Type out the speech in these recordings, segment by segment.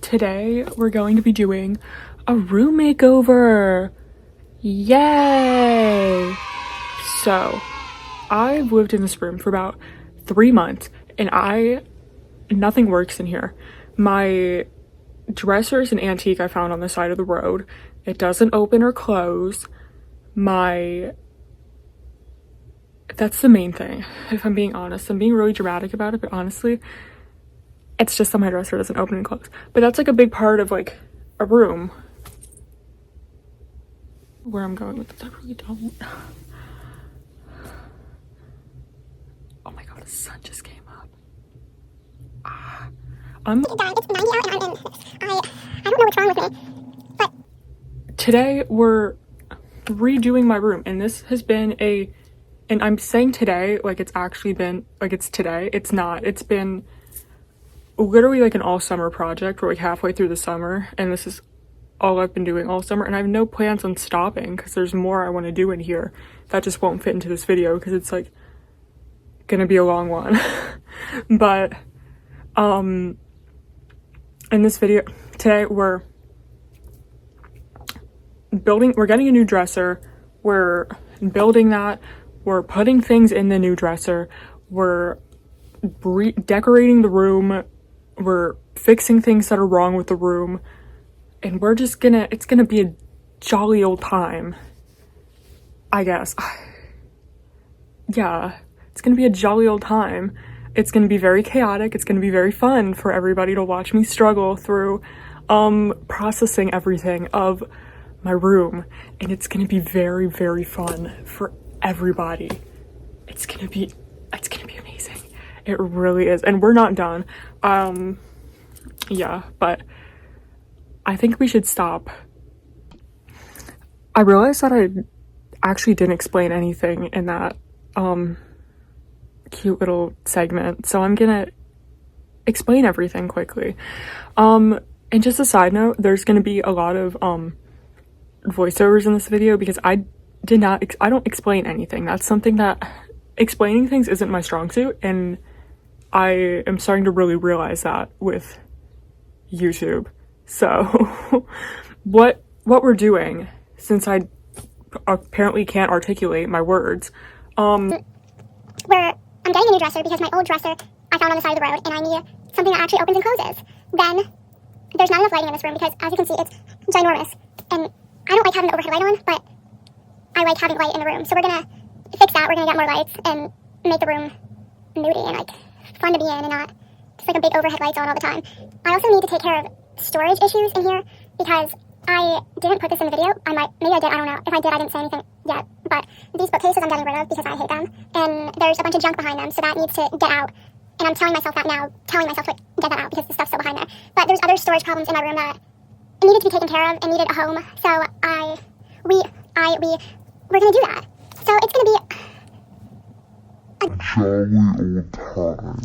today we're going to be doing a room makeover. Yay! So, I've lived in this room for about 3 months and nothing works in here. My dresser is an antique I found on the side of the road. It doesn't open or close. That's the main thing, if I'm being honest. I'm being really dramatic about it, but honestly, it's just that my dresser doesn't open and close. But that's like a big part of like a room. Where I'm going with this, I really don't. Oh my god, the sun just came up. It's 90 out and I'm in. I don't know what's wrong with me. But today we're redoing my room, and this has been and I'm saying today like it's actually been like it's today. It's not. It's been literally like an all summer project. We're like halfway through the summer, and this is all I've been doing all summer, and I have no plans on stopping because there's more I want to do in here that just won't fit into this video because it's like gonna be a long one. But in this video today we're getting a new dresser, we're building that, we're putting things in the new dresser, we're decorating the room, we're fixing things that are wrong with the room, and it's gonna be a jolly old time, I guess. Yeah, it's gonna be a jolly old time. It's gonna be very chaotic. It's gonna be very fun for everybody to watch me struggle through processing everything of my room, and it's gonna be very, very fun for everybody. It's gonna be amazing. It really is. And we're not done. Yeah, but I think we should stop. I realized that I actually didn't explain anything in that cute little segment, so I'm gonna explain everything quickly. And just a side note, there's gonna be a lot of voiceovers in this video because I don't explain anything. That's something that explaining things isn't my strong suit, and I am starting to really realize that with YouTube. So what we're doing, since I apparently can't articulate my words, I'm getting a new dresser because my old dresser I found on the side of the road, and I need something that actually opens and closes. Then there's not enough lighting in this room because, as you can see, it's ginormous, and I don't like having the overhead light on, but I like having light in the room. So we're gonna fix that. We're gonna get more lights and make the room moody and like fun to be in, and not just like a big overhead lights on all the time. I also need to take care of storage issues in here because I didn't put this in the video. Maybe I did, I don't know. If I did, I didn't say anything yet. But these bookcases I'm getting rid of because I hate them. And there's a bunch of junk behind them, so that needs to get out. And I'm telling myself that now, to get that out because the stuff's still behind there. But there's other storage problems in my room that needed to be taken care of and needed a home. So we're gonna do that. So it's gonna be a jolly old time.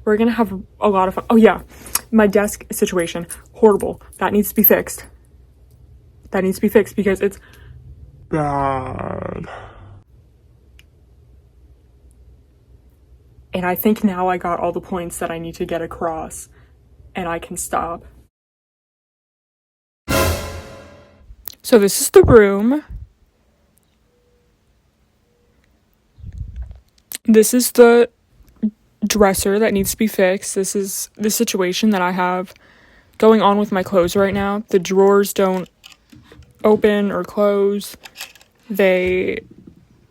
we're gonna have a lot of fun. Oh yeah, my desk situation, horrible. That needs to be fixed. That needs to be fixed because it's bad. And I think now I got all the points that I need to get across, and I can stop. So this is the room. This is the dresser that needs to be fixed. This is the situation that I have going on with my clothes right now. The drawers don't open or close. They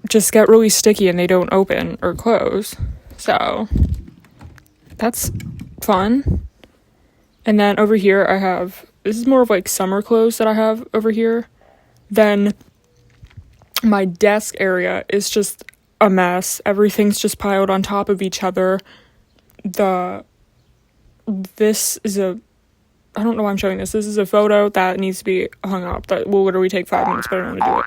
just get really sticky and they don't open or close. So that's fun. And then over here I have, this is more of like summer clothes that I have over here. Then my desk area is just a mess. Everything's just piled on top of each other. This is I don't know why I'm showing this. This is a photo that needs to be hung up. That will literally take 5 minutes, but I don't want to do it.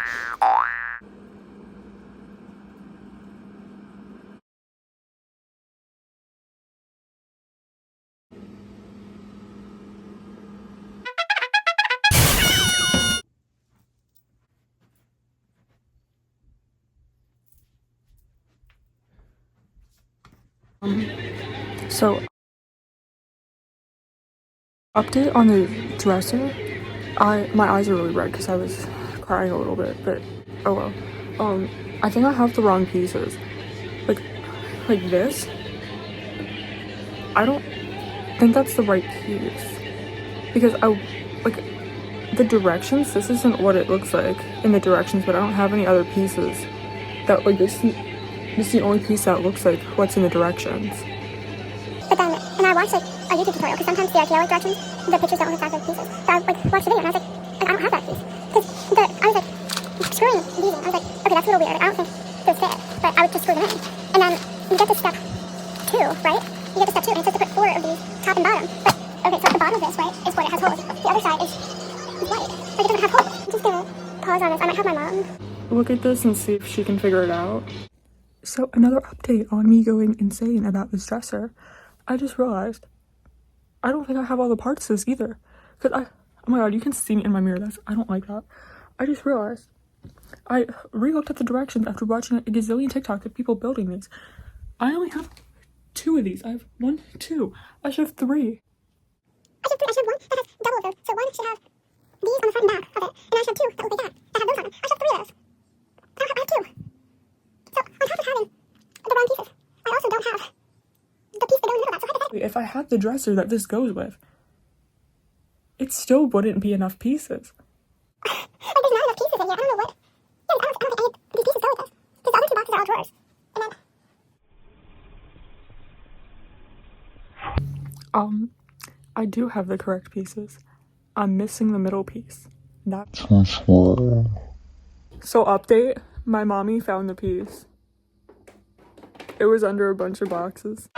So Update on the dresser. My eyes are really red because I was crying a little bit, but oh well. I think I have the wrong pieces. Like this. I don't think that's the right piece because the directions. This isn't what it looks like in the directions, but I don't have any other pieces that this is the only piece that looks like what's in the directions. But then, and I watched a YouTube tutorial because sometimes the IKEA directions, the pictures don't look exactly pieces. So I watched the video and I was I don't have that piece because I was screwing these in. I was okay, that's a little weird. I don't think those fit, but I would just screw them in. And then you get to step 2, right? You get to step 2 and it says to put 4 of these top and bottom. But okay, so at the bottom of this, right, is where it has holes. The other side is white. It doesn't have holes. I'm just gonna pause on this. I might have my mom look at this and see if she can figure it out. So another update on me going insane about this dresser. I just realized I don't think I have all the parts to this either. Because oh my god, you can see me in my mirror. I don't like that. I just realized I re-looked at the directions after watching a gazillion TikToks of people building these. I only have 2 of these. I have 1, 2. I should have 3. I should have 1 that has double of those. So 1 should have these on the front and back of it. And I should have 2 that look like that have those on them. I should have 3 of those. I have 2. So on top of having the wrong pieces, I also don't have the piece that goes into that. So hypothetically, If I had the dresser that this goes with, it still wouldn't be enough pieces. there's not enough pieces in here. I don't know what. Yeah, I don't think any of these pieces go with this. Because the other 2 boxes are all drawers. And then I do have the correct pieces. I'm missing the middle piece. That's Too small. so update. My mommy found the piece. It was under a bunch of boxes.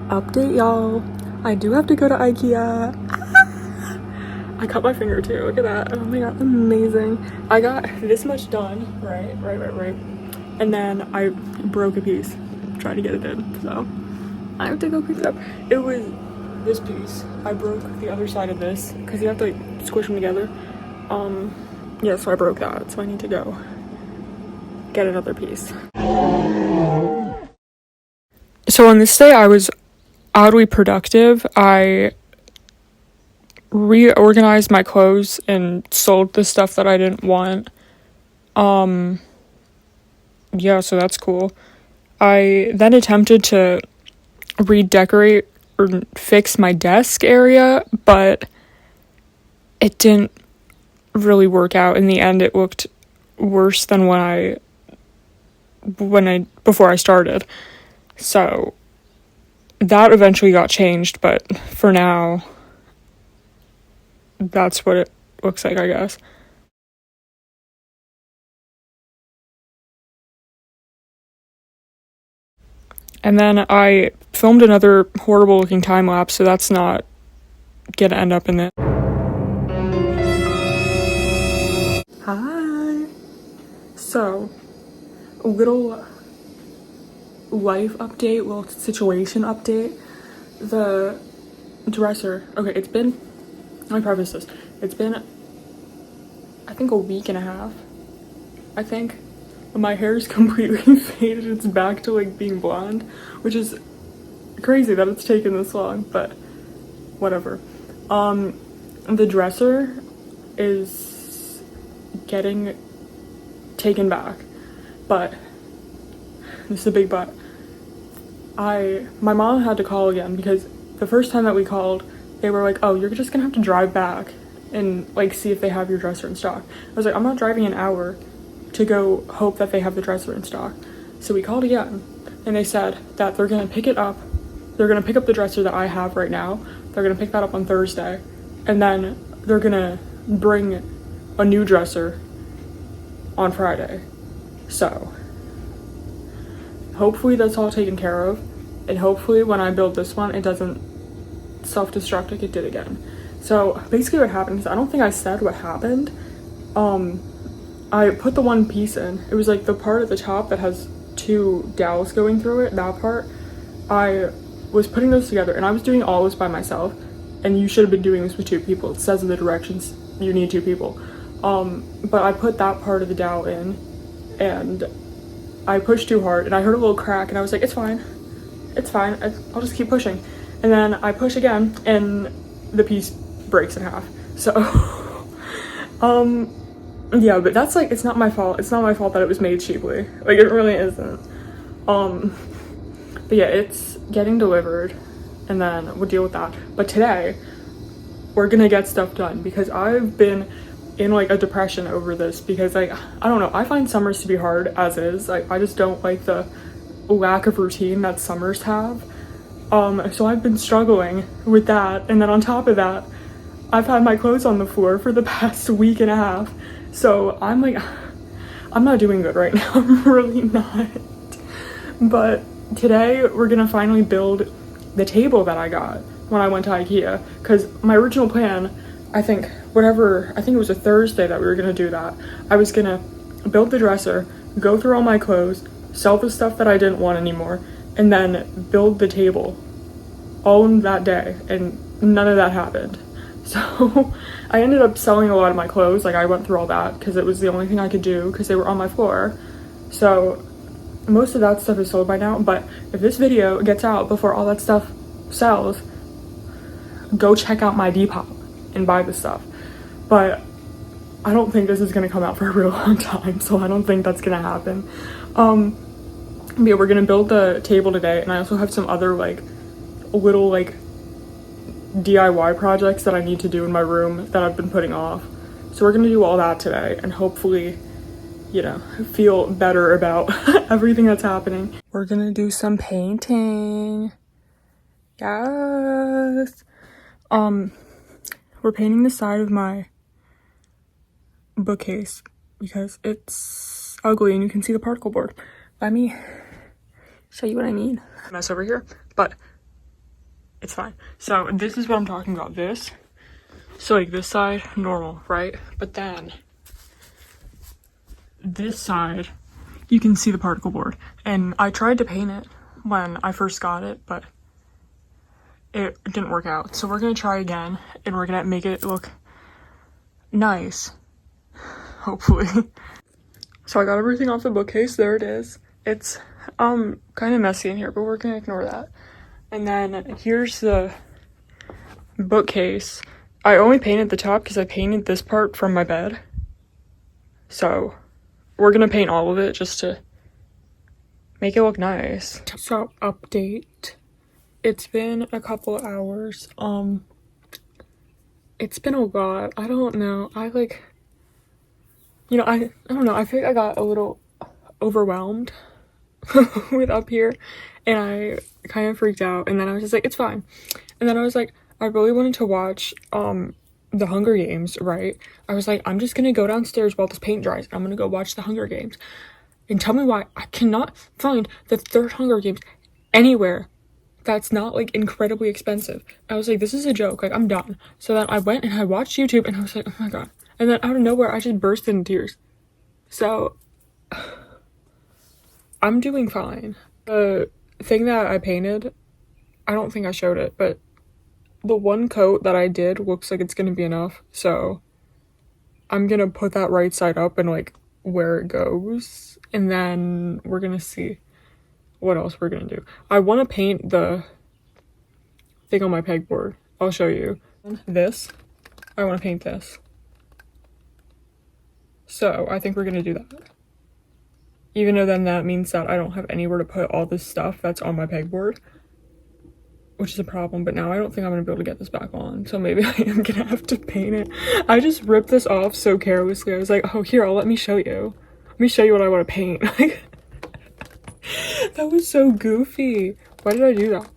Update, y'all. I do have to go to IKEA. I cut my finger too. Look at that. Oh my god, amazing. I got this much done. Right. And then I broke a piece trying to get it in. So I have to go pick it up. It was this piece. I broke the other side of this because you have to squish them together. Yeah, so I broke that. So I need to go get another piece. So on this day, I was oddly productive. I reorganized my clothes and sold the stuff that I didn't want. Yeah, so that's cool. I then attempted to redecorate or fix my desk area, but it didn't really work out. In the end, it looked worse than before I started. So that eventually got changed, but for now, that's what it looks like, I guess. And then I filmed another horrible looking time lapse, so that's not gonna end up in it. Hi. So, a little life update, little situation update. The dresser. Okay, let me preface this. It's been, I think, a week and a half. I think. My hair is completely faded. It's back to being blonde, which is crazy that it's taken this long, but whatever. The dresser is getting taken back, but this is a big but. My mom had to call again because the first time that we called, they were like, oh, you're just gonna have to drive back and see if they have your dresser in stock. I was like, I'm not driving an hour to go hope that they have the dresser in stock. So we called again and they said that they're gonna pick it up. They're gonna pick up the dresser that I have right now. They're gonna pick that up on Thursday. And then they're gonna bring a new dresser on Friday. So hopefully that's all taken care of. And hopefully when I build this one, it doesn't self-destruct like it did again. So basically what happened is, I don't think I said what happened. I put the one piece in. It was the part at the top that has 2 dowels going through it, that part. I was putting those together and I was doing all this by myself, and you should have been doing this with 2 people. It says in the directions you need 2 people. But I put that part of the dowel in, and I pushed too hard and I heard a little crack and I was like, it's fine. It's fine. I'll just keep pushing. And then I push again and the piece breaks in half. So, yeah, but that's like, it's not my fault. It's not my fault that it was made cheaply. Like, it really isn't. But yeah, it's getting delivered and then we'll deal with that. But today, we're gonna get stuff done because I've been in like a depression over this because like, I don't know, I find summers to be hard as is. Like, I just don't like the lack of routine that summers have. So I've been struggling with that. And then on top of that, I've had my clothes on the floor for the past week and a half. So I'm like, I'm not doing good right now. I'm really not. But today we're gonna finally build the table that I got when I went to IKEA. Cause my original plan, I think it was a Thursday that we were gonna do that. I was gonna build the dresser, go through all my clothes, sell the stuff that I didn't want anymore, and then build the table all in that day, and none of that happened. So I ended up selling a lot of my clothes. Like, I went through all that because it was the only thing I could do because they were on my floor. So most of that stuff is sold by now, but if this video gets out before all that stuff sells, go check out my Depop and buy the stuff. But I don't think this is gonna come out for a real long time, so I don't think that's gonna happen. But yeah, we're gonna build the table today, and I also have some other like little like DIY projects that I need to do in my room that I've been putting off. So we're gonna do all that today and hopefully, you know, feel better about everything that's happening. We're gonna do some painting. Yes. We're painting the side of my bookcase because it's ugly and you can see the particle board. Let me show you what I mean. Mess over here, but it's fine. So this is what I'm talking about. This. So like this side, normal, right? But then this side, you can see the particle board. And I tried to paint it when I first got it, but it didn't work out. So we're gonna try again and we're gonna make it look nice. Hopefully. So I got everything off the bookcase. There it is. It's kind of messy in here, but we're gonna ignore that. And then here's the bookcase. I only painted the top because I painted this part from my bed. So we're gonna paint all of it just to make it look nice. So update. It's been a couple hours. It's been a lot. I don't know. I don't know. I feel like I got a little overwhelmed with up here and I kind of freaked out, and then I was just like, it's fine. And then I was like, I really wanted to watch the Hunger Games, right? I was like, I'm just gonna go downstairs while this paint dries. I'm gonna go watch the Hunger Games. And tell me why I cannot find the third Hunger Games anywhere that's not like incredibly expensive. I was like, this is a joke. Like, I'm done. So then I went and I watched YouTube and I was like, oh my god. And then out of nowhere, I just burst into tears. So I'm doing fine. The thing that I painted, I don't think I showed it, but the one coat that I did looks like it's gonna be enough. So I'm gonna put that right side up and like where it goes. And then we're gonna see what else we're gonna do. I want to paint the thing on my pegboard. I'll show you. This. I want to paint this. So I think we're gonna do that. Even though then that means that I don't have anywhere to put all this stuff that's on my pegboard, which is a problem. But now I don't think I'm gonna be able to get this back on. So maybe I am gonna have to paint it. I just ripped this off so carelessly. I was like, oh, here, let me show you. Let me show you what I want to paint. That was so goofy. Why did I do that?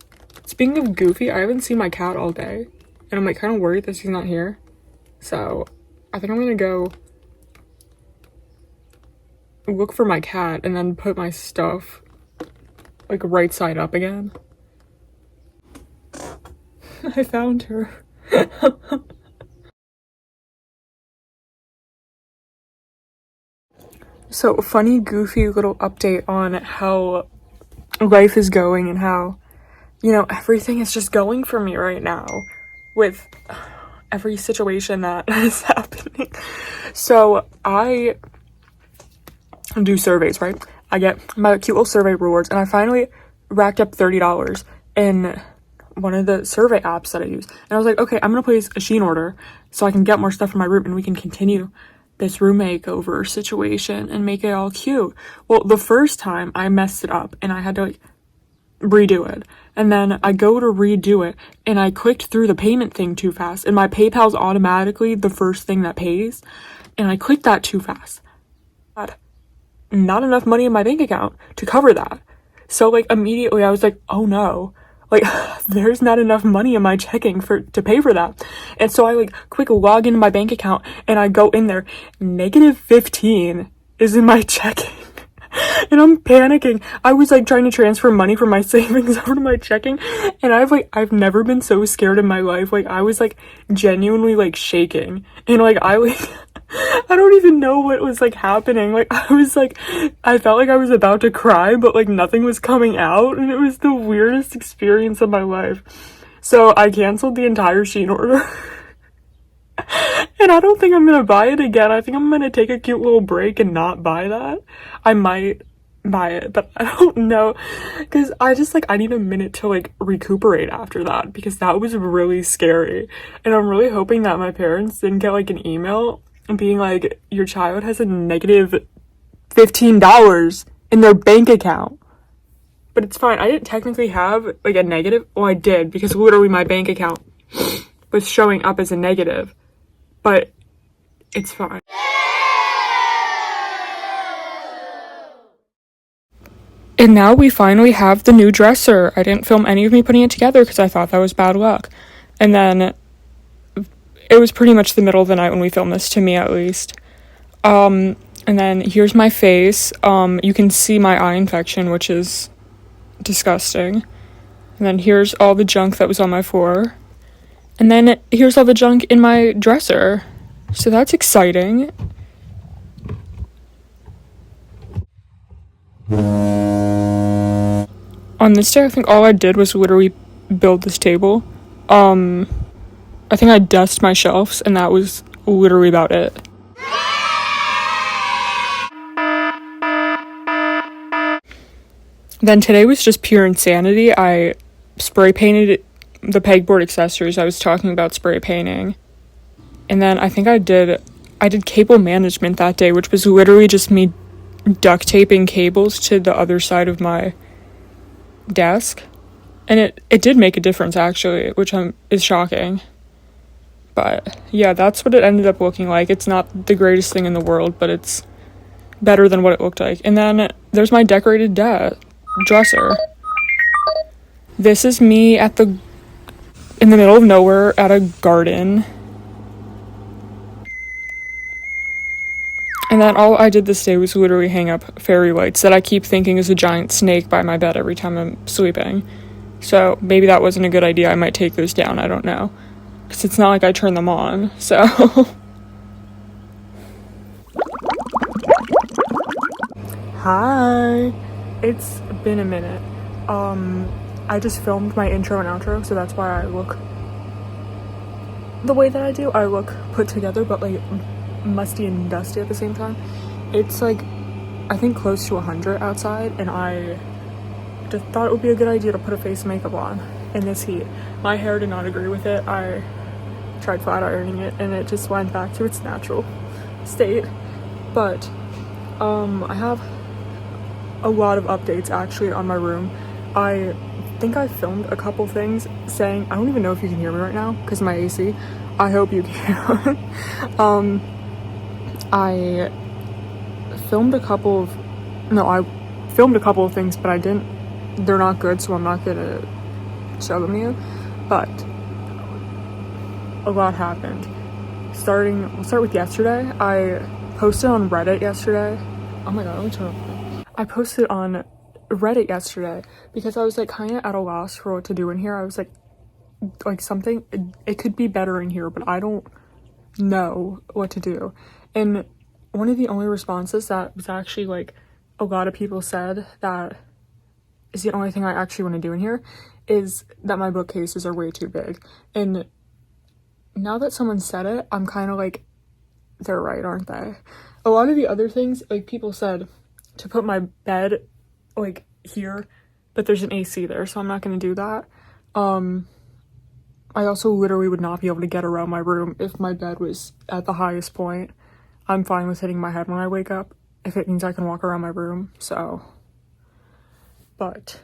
Speaking of goofy, I haven't seen my cat all day. And I'm like kind of worried that she's not here. So I think I'm gonna go look for my cat and then put my stuff like right side up again. I found her. So funny, goofy little update on how life is going and how, you know, everything is just going for me right now with every situation that is happening. So I do surveys, right? I get my cute little survey rewards, and I finally racked up $30 in one of the survey apps that I use. And I was like, okay, I'm gonna place a Shein order so I can get more stuff for my room and we can continue this room makeover situation and make it all cute. Well, the first time I messed it up and I had to like redo it. And then I go to redo it and I clicked through the payment thing too fast, and my PayPal's automatically the first thing that pays, and I clicked that too fast. Had not enough money in my bank account to cover that. So like immediately I was like, oh no, like there's not enough money in my checking to pay for that. And so I like quick log into my bank account and I go in there, -15 is in my checking. And I'm panicking. I was like trying to transfer money from my savings over to my checking, and I've never been so scared in my life. Like I was like genuinely like shaking, and like I don't even know what was like happening. Like I felt like I was about to cry, but like nothing was coming out, and it was the weirdest experience of my life. So I canceled the entire Shein order. And I don't think I'm gonna buy it again. I think I'm gonna take a cute little break and not buy that. I might buy it, but I don't know, because I need a minute to like recuperate after that, because that was really scary. And I'm really hoping that my parents didn't get like an email being like, your child has a -$15 in their bank account. But it's fine. I didn't technically have like a negative. Well, I did, because literally my bank account was showing up as a negative. But it's fine. And now we finally have the new dresser. I didn't film any of me putting it together because I thought that was bad luck. And then it was pretty much the middle of the night when we filmed this, to me at least. And then here's my face. You can see my eye infection, which is disgusting. And then here's all the junk that was on my floor. And then here's all the junk in my dresser. So that's exciting. On this day, I think all I did was literally build this table. I think I dusted my shelves, and that was literally about it. Then today was just pure insanity. I spray painted the pegboard accessories I was talking about spray painting. And then I think I did cable management that day, which was literally just me duct taping cables to the other side of my desk. And it did make a difference, actually, which is shocking. But yeah, that's what it ended up looking like. It's not the greatest thing in the world, but it's better than what it looked like. And then there's my decorated dresser. This is me in the middle of nowhere at a garden. And then all I did this day was literally hang up fairy lights that I keep thinking is a giant snake by my bed every time I'm sleeping. So maybe that wasn't a good idea. I might take those down. I don't know. Because it's not like I turn them on. So. Hi. It's been a minute. I just filmed my intro and outro, so that's why I look the way that I do. I look put together, but like musty and dusty at the same time. It's like, I think close to 100 outside, and I just thought it would be a good idea to put a face makeup on in this heat. My hair did not agree with it. I tried flat ironing it and it just went back to its natural state. But I have a lot of updates actually on my room. I think I filmed a couple things saying, I don't even know if you can hear me right now because of my AC. I hope you can. I filmed a couple of things, but they're not good, so I'm not gonna show them to you. But a lot happened. We'll start with yesterday. I posted on Reddit yesterday. Oh my god, let me turn off. I posted on Reddit yesterday because I was like kind of at a loss for what to do in here. I was like something, it could be better in here, but I don't know what to do. And one of the only responses that was actually like a lot of people said that is the only thing I actually want to do in here is that my bookcases are way too big. And now that someone said it, I'm kind of like, they're right, aren't they? A lot of the other things, like people said, to put my bed like here, but there's an AC there, so I'm not gonna do that. I also literally would not be able to get around my room if my bed was at the highest point. I'm fine with hitting my head when I wake up if it means I can walk around my room, so. But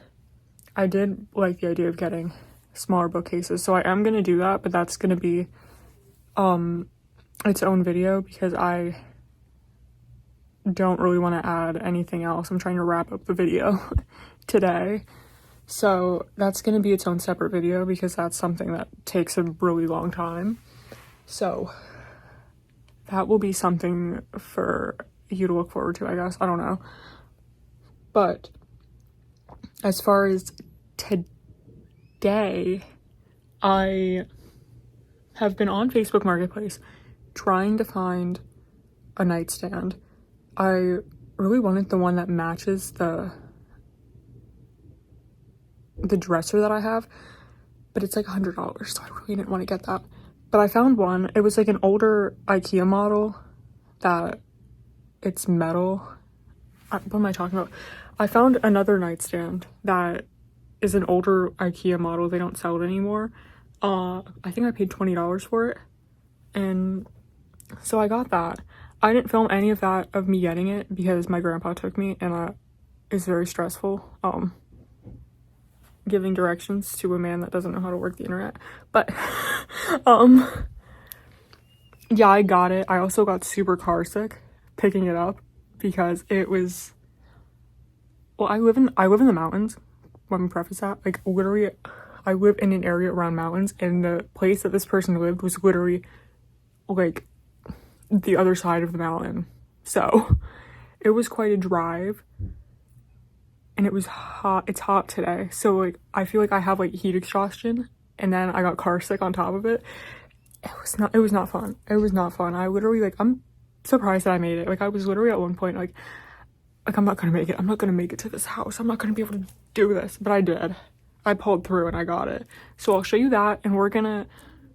I did like the idea of getting smaller bookcases, so I am gonna do that, but that's gonna be its own video because I don't really want to add anything else. I'm trying to wrap up the video today, so that's gonna be its own separate video because that's something that takes a really long time. So that will be something for you to look forward to, I guess. I don't know. But as far as today, I have been on Facebook Marketplace trying to find a nightstand. I really wanted the one that matches the dresser that I have, but it's like $100, so I really didn't want to get that. But I found one. It was like an older IKEA model that it's metal. What am I talking about? I found another nightstand that is an older IKEA model. They don't sell it anymore. I think I paid $20 for it, and so I got that. I didn't film any of that of me getting it because my grandpa took me, and it's very stressful giving directions to a man that doesn't know how to work the internet. But yeah, I got it. I also got super car sick picking it up because it was, well, I live in the mountains. Let me preface that. Like, literally, I live in an area around mountains, and the place that this person lived was literally like the other side of the mountain. So it was quite a drive, and it was hot. It's hot today, so like I feel like I have like heat exhaustion, and then I got car sick on top of it. It was not fun. It was not fun. I literally, like, I'm surprised that I made it. Like, I was literally at one point like I'm not gonna make it. I'm not gonna make it to this house. I'm not gonna be able to do this, but I did. I pulled through and I got it. So I'll show you that, and we're gonna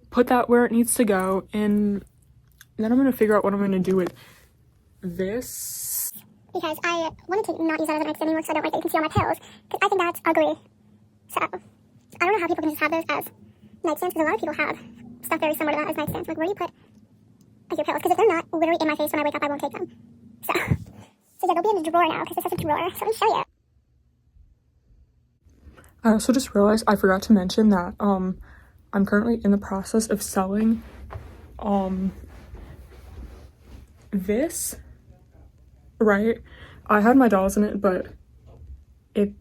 put that where it needs to go, and then I'm gonna figure out what I'm gonna do with this. Because I wanted to not use that as a nightstand anymore, so I don't like that you can see all my pills. Because I think that's ugly. So I don't know how people can just have those as nightstands, because a lot of people have stuff very similar to that as nightstands. Like, where do you put your pills? Because if they're not literally in my face when I wake up, I won't take them. So yeah, they'll be in the drawer now because this has a drawer. So let me show you. I also just realized I forgot to mention that I'm currently in the process of selling this, right? I had my dolls in it, but it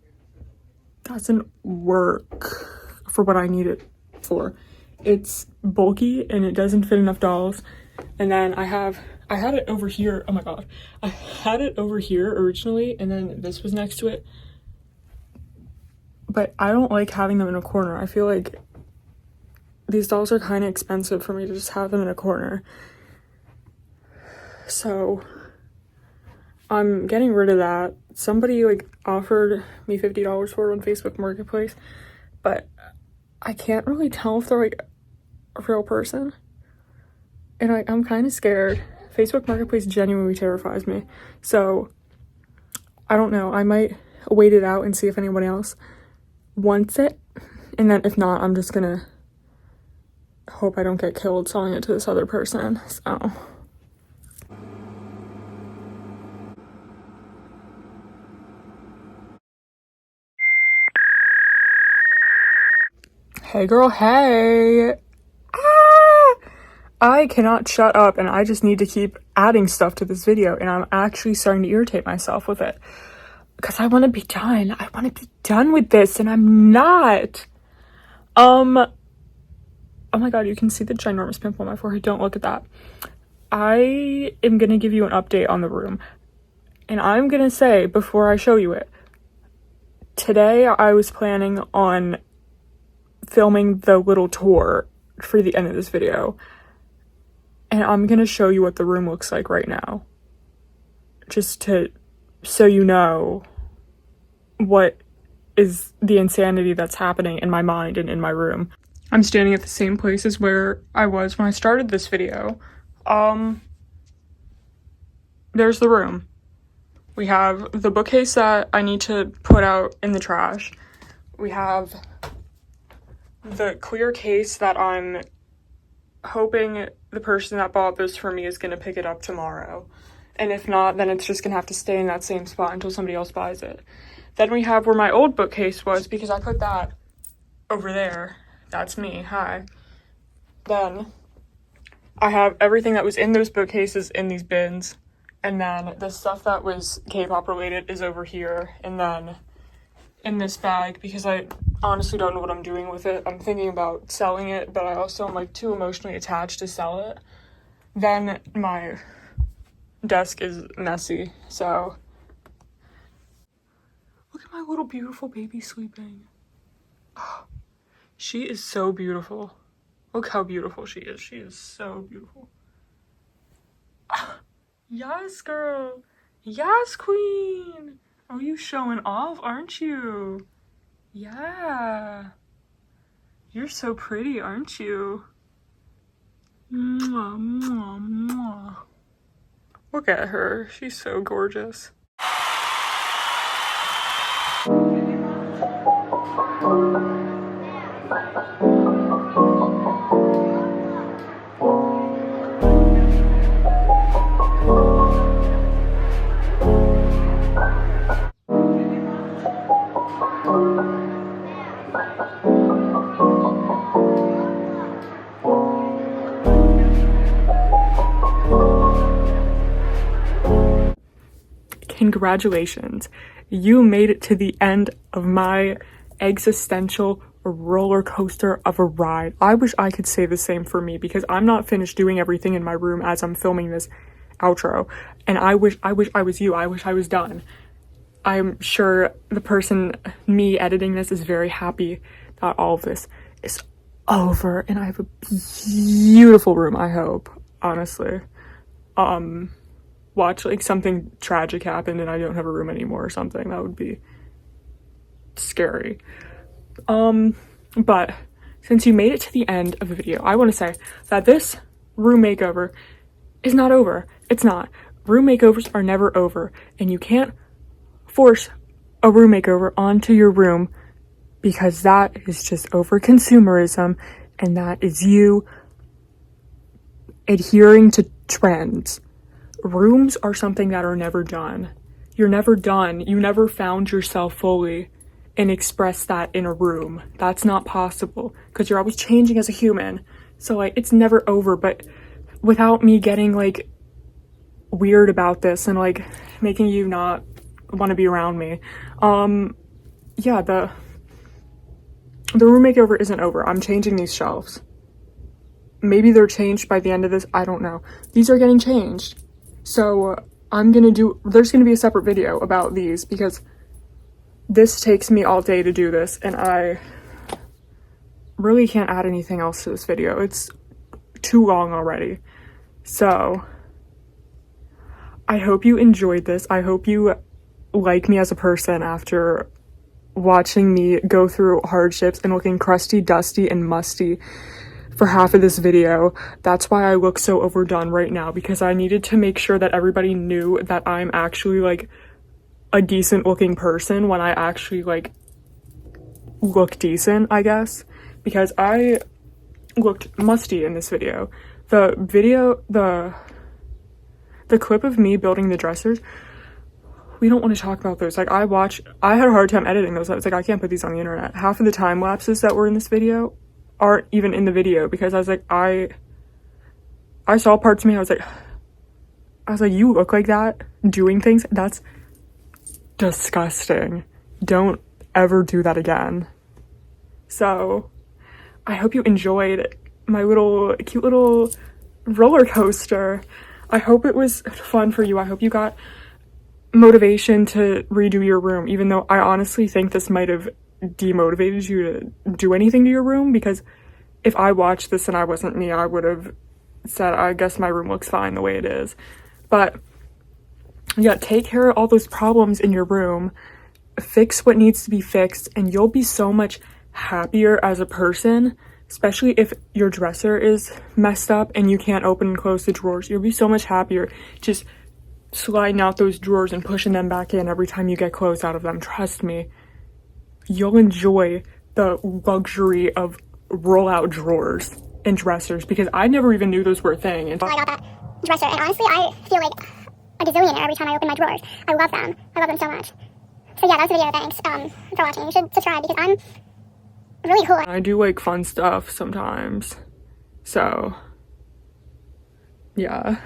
doesn't work for what I need it for. It's bulky and it doesn't fit enough dolls. And then I had it over here. Oh my god. I had it over here originally, and then this was next to it. But I don't like having them in a corner. I feel like these dolls are kind of expensive for me to just have them in a corner. So I'm getting rid of that. Somebody like offered me $50 for it on Facebook Marketplace, but I can't really tell if they're like a real person. And I'm kind of scared. Facebook Marketplace genuinely terrifies me. So I don't know. I might wait it out and see if anyone else wants it. And then if not, I'm just gonna hope I don't get killed selling it to this other person. So hey girl, hey. I cannot shut up, and I just need to keep adding stuff to this video, and I'm actually starting to irritate myself with it because I want to be done. I want to be done with this, and I'm not. Oh my god, you can see the ginormous pimple on my forehead. Don't look at that. I am gonna give you an update on the room, and I'm gonna say before I show you it, today I was planning on filming the little tour for the end of this video. And I'm gonna show you what the room looks like right now. Just so you know what is the insanity that's happening in my mind and in my room. I'm standing at the same place as where I was when I started this video. There's the room. We have the bookcase that I need to put out in the trash. We have the clear case that I'm hoping the person that bought this for me is going to pick it up tomorrow. And if not, then it's just going to have to stay in that same spot until somebody else buys it. Then we have where my old bookcase was, because I put that over there. That's me. Hi. Then I have everything that was in those bookcases in these bins. And then the stuff that was K-pop related is over here. And then in this bag, because I honestly don't know what I'm doing with it. I'm thinking about selling it, but I also am like too emotionally attached to sell it. Then my desk is messy, so look at my little beautiful baby sleeping. Oh, she is so beautiful. Look how beautiful she is. She is so beautiful. Yes, girl. Yes, queen. Oh, you showing off, aren't you? Yeah. You're so pretty, aren't you? Mwah, mwah, mwah. Look at her. She's so gorgeous. Congratulations, you made it to the end of my existential roller coaster of a ride. I wish I could say the same for me, because I'm not finished doing everything in my room as I'm filming this outro, and I wish I was you. I wish I was done. I'm sure the person, me editing this, is very happy that all of this is over, and I have a beautiful room, I hope, honestly. Watch like something tragic happen and I don't have a room anymore or something. That would be scary. But since you made it to the end of the video, I want to say that this room makeover is not over. It's not. Room makeovers are never over, and you can't force a room makeover onto your room, because that is just over consumerism, and that is you adhering to trends. Rooms are something that are never done. You're never done. You never found yourself fully and expressed that in a room. That's not possible, because you're always changing as a human. So like, it's never over. But without me getting like weird about this and like making you not want to be around me, yeah, the room makeover isn't over. I'm changing these shelves. Maybe they're changed by the end of this. I don't know. These are getting changed. So there's gonna be a separate video about these, because this takes me all day to do this, and I really can't add anything else to this video. It's too long already. So I hope you enjoyed this. I hope you like me as a person after watching me go through hardships and looking crusty, dusty, and musty for half of this video. That's why I look so overdone right now, because I needed to make sure that everybody knew that I'm actually like a decent looking person when I actually like look decent, I guess, because I looked musty in this video. The clip of me building the dressers, we don't want to talk about those. Like, I had a hard time editing those. I was like, I can't put these on the internet. Half of the time lapses that were in this video aren't even in the video, because I was like, I saw parts of me, I was like, you look like that doing things? That's disgusting. Don't ever do that again. So I hope you enjoyed my cute little roller coaster. I hope it was fun for you. I hope you got motivation to redo your room, even though I honestly think this might have demotivated you to do anything to your room, because if I watched this and I wasn't me, I would have said, I guess my room looks fine the way it is. But yeah, take care of all those problems in your room, fix what needs to be fixed, and you'll be so much happier as a person, especially if your dresser is messed up and you can't open and close the drawers. You'll be so much happier just sliding out those drawers and pushing them back in every time you get clothes out of them. Trust me, you'll enjoy the luxury of roll-out drawers and dressers, because I never even knew those were a thing. And I got that dresser, and honestly, I feel like a gazillionaire every time I open my drawers. I love them. I love them so much. So yeah, that's the video. Thanks for watching. You should subscribe because I'm really cool. I do like fun stuff sometimes. So, yeah.